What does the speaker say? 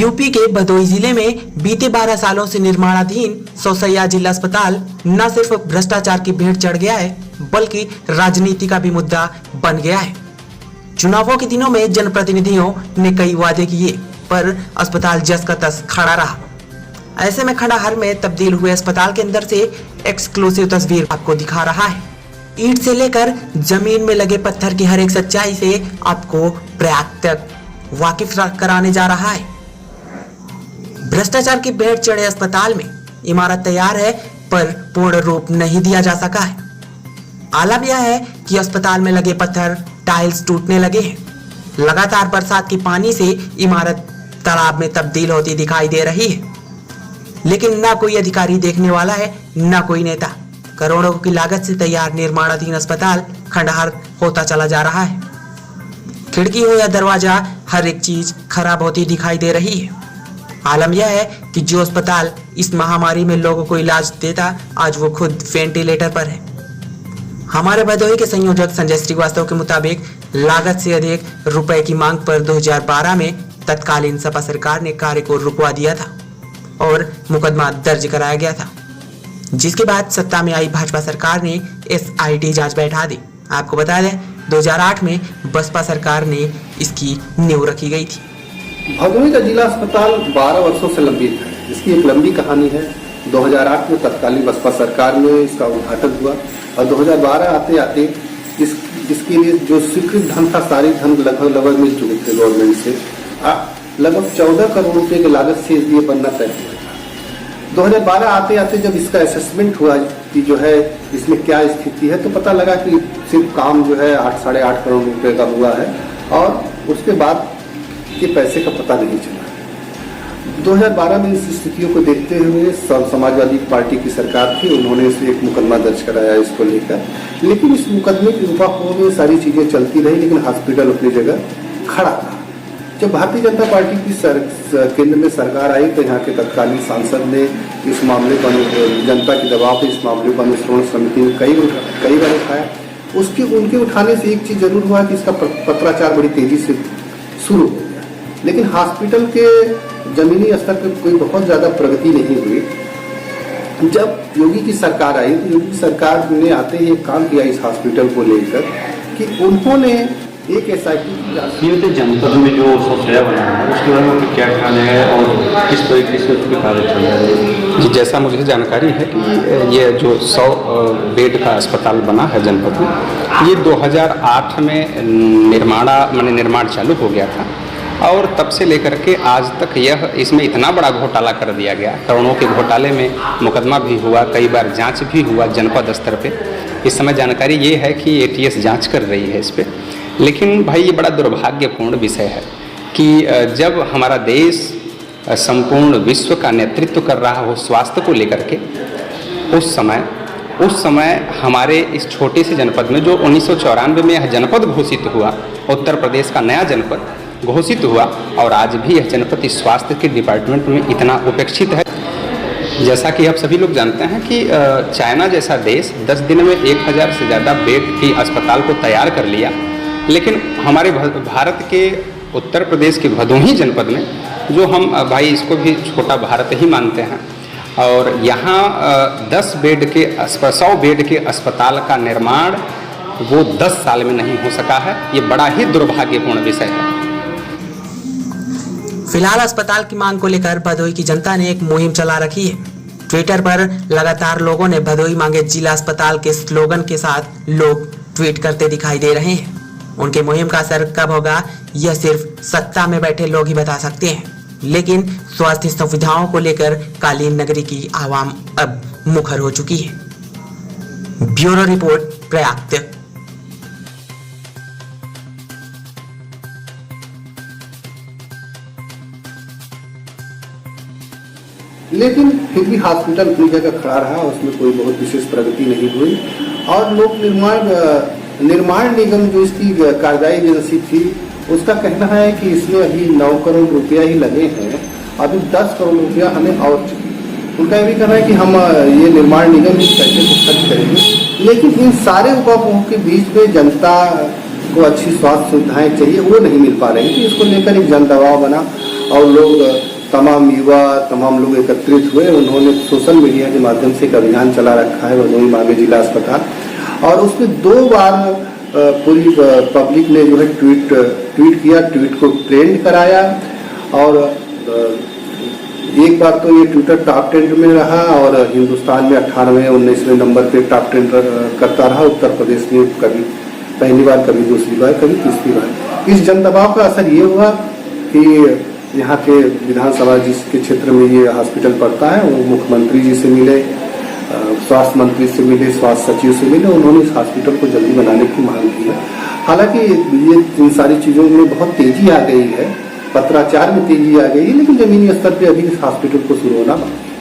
UP के भदोही जिले में बीते 12 सालों से निर्माणाधीन सौसैया जिला अस्पताल न सिर्फ भ्रष्टाचार की भेंट चढ़ गया है बल्कि राजनीति का भी मुद्दा बन गया है। चुनावों के दिनों में जनप्रतिनिधियों ने कई वादे किए पर अस्पताल जस का तस खड़ा रहा। ऐसे में खंडहर में तब्दील हुए अस्पताल के अंदर से एक्सक्लूसिव तस्वीर आपको दिखा रहा है। ईंट से लेकर जमीन में लगे पत्थर की हर एक सच्चाई से आपको प्रयाग तक वाकिफ कराने जा रहा है। भ्रष्टाचार की भेंट चढ़े अस्पताल में इमारत तैयार है पर पूर्ण रूप नहीं दिया जा सका है। आलम यह है कि अस्पताल में लगे पत्थर टाइल्स टूटने लगे हैं। लगातार बरसात के पानी से इमारत तालाब में तब्दील होती दिखाई दे रही है, लेकिन ना कोई अधिकारी देखने वाला है ना कोई नेता। करोड़ों की लागत से तैयार निर्माणाधीन अस्पताल खंडहर होता चला जा रहा है। खिड़की हो या दरवाजा हर एक चीज खराब होती दिखाई दे रही है। आलम यह है कि जो अस्पताल इस महामारी में लोगों को इलाज देता आज वो खुद वेंटिलेटर पर है। हमारे भदोही के संयोजक संजय श्रीवास्तव के मुताबिक लागत से अधिक रुपए की मांग पर 2012 में तत्कालीन सपा सरकार ने कार्य को रुकवा दिया था और मुकदमा दर्ज कराया गया था, जिसके बाद सत्ता में आई भाजपा सरकार ने SIT जांच बैठा दी। आपको बता दें 2008 में बसपा सरकार ने इसकी नींव रखी गई थी। भदोही का जिला अस्पताल 12 वर्षों से लंबित है। इसकी एक लंबी कहानी है। 2008 में तत्कालीन बसपा सरकार में इसका उद्घाटन हुआ और 2012 आते आते इसके लिए जो स्वीकृत धन था सारी धन लगभग मिल चुके थे गवर्नमेंट से। लगभग 14 करोड़ रुपए की लागत से ये बनना तय हुआ था। 2012 आते आते जब इसका असेसमेंट हुआ कि जो है इसमें क्या स्थिति है तो पता लगा कि सिर्फ काम जो है 8-8.5 करोड़ रुपए का हुआ है और उसके बाद के पैसे का पता नहीं चला। 2012 में इस स्थितियों को देखते हुए समाजवादी पार्टी की सरकार थी, उन्होंने इसे एक मुकदमा दर्ज कराया इसको लेकर। लेकिन इस मुकदमे की ऊपर में सारी चीजें चलती रही, लेकिन हॉस्पिटल अपनी जगह खड़ा रहा। जब भारतीय जनता पार्टी की केंद्र में सरकार आई तो यहाँ के तत्कालीन सांसद ने इस मामले पर जनता के दबाव पर इस मामले पर अनुश्रवण समिति ने कई बार उठाया। उनके उठाने से एक चीज जरूर हुआ कि इसका पत्राचार बड़ी तेजी से शुरू हो गया, लेकिन हॉस्पिटल के जमीनी स्तर पर कोई बहुत ज्यादा प्रगति नहीं हुई। जब योगी की सरकार आई तो योगी सरकार ने आते ही एक काम किया इस हॉस्पिटल को लेकर कि उन्होंने एक SIT की जांच। जनपद में जो सौसैया बना है उसके बारे में क्या ख्याल है और किस तरीके से उसके कार्य चल रहा है? जी, जैसा मुझे जानकारी है कि ये जो 100 बेड का अस्पताल बना है जनपद में, ये 2008 में निर्माण चालू हो गया था और तब से लेकर के आज तक इसमें इतना बड़ा घोटाला कर दिया गया। करोड़ों के घोटाले में मुकदमा भी हुआ, कई बार जांच भी हुआ जनपद स्तर पे। इस समय जानकारी ये है कि ATS जांच कर रही है इस पे। लेकिन भाई ये बड़ा दुर्भाग्यपूर्ण विषय है कि जब हमारा देश संपूर्ण विश्व का नेतृत्व कर रहा हो स्वास्थ्य को लेकर के, उस समय हमारे इस छोटे से जनपद में जो 1994 में यह जनपद घोषित हुआ, उत्तर प्रदेश का नया जनपद घोषित हुआ और आज भी यह जनपद इस स्वास्थ्य के डिपार्टमेंट में इतना उपेक्षित है। जैसा कि आप सभी लोग जानते हैं कि चाइना जैसा देश 10 दिन में 1000 से ज़्यादा बेड की अस्पताल को तैयार कर लिया, लेकिन हमारे भारत के उत्तर प्रदेश के भदोही जनपद में जो हम भाई इसको भी छोटा भारत ही मानते हैं और यहाँ 100 बेड के अस्पताल का निर्माण वो 10 साल में नहीं हो सका है। ये बड़ा ही दुर्भाग्यपूर्ण विषय है। फिलहाल अस्पताल की मांग को लेकर भदोही की जनता ने एक मुहिम चला रखी है। ट्विटर पर लगातार लोगों ने भदोही मांगे जिला अस्पताल के स्लोगन के साथ लोग ट्वीट करते दिखाई दे रहे हैं। उनके मुहिम का असर कब होगा यह सिर्फ सत्ता में बैठे लोग ही बता सकते हैं, लेकिन स्वास्थ्य सुविधाओं को लेकर कालीन नगरी की आवाम अब मुखर हो चुकी है। ब्यूरो रिपोर्ट प्रयाग तक। लेकिन फिर भी हॉस्पिटल अपनी जगह खड़ा रहा, उसमें कोई बहुत विशेष प्रगति नहीं हुई और लोक निर्माण निगम जो इसकी कार्यदायी एजेंसी थी उसका कहना है कि इसमें अभी 9 करोड़ रुपया ही लगे हैं, अभी 10 करोड़ रुपया हमें और चाहिए। उनका ये भी कहना है कि हम ये निर्माण निगम इस पैसे को खर्च करेंगे, लेकिन इन सारे उपायों के बीच में जनता को अच्छी स्वास्थ्य सुविधाएं चाहिए वो नहीं मिल पा रही थी। इसको लेकर एक जन दबाव बना और लोग तमाम युवा, तमाम लोग एकत्रित हुए। उन्होंने सोशल मीडिया के माध्यम से एक अभियान चला रखा है भदोही मांगे जिला अस्पताल, और उसमें 2 बार पूरी पब्लिक ने जो है ट्वीट किया, ट्वीट को ट्रेंड कराया। और एक बार तो ये ट्विटर टॉप 10 में रहा और हिंदुस्तान में 18वें 19वें नंबर पे टॉप 10 करता रहा। उत्तर प्रदेश में कभी पहली बार, कभी दूसरी बार, कभी तीसरी बार। इस जनदबाव का असर ये हुआ कि यहाँ के विधानसभा जिसके क्षेत्र में ये हॉस्पिटल पड़ता है, वो मुख्यमंत्री जी से मिले, स्वास्थ्य मंत्री से मिले, स्वास्थ्य सचिव से मिले। उन्होंने इस हॉस्पिटल को जल्दी बनाने की मांग की है। हालांकि ये इन सारी चीज़ों में बहुत तेजी आ गई है, पत्राचार में तेजी आ गई है, लेकिन जमीनी स्तर पे अभी इस हॉस्पिटल को शुरू होना बाकी है।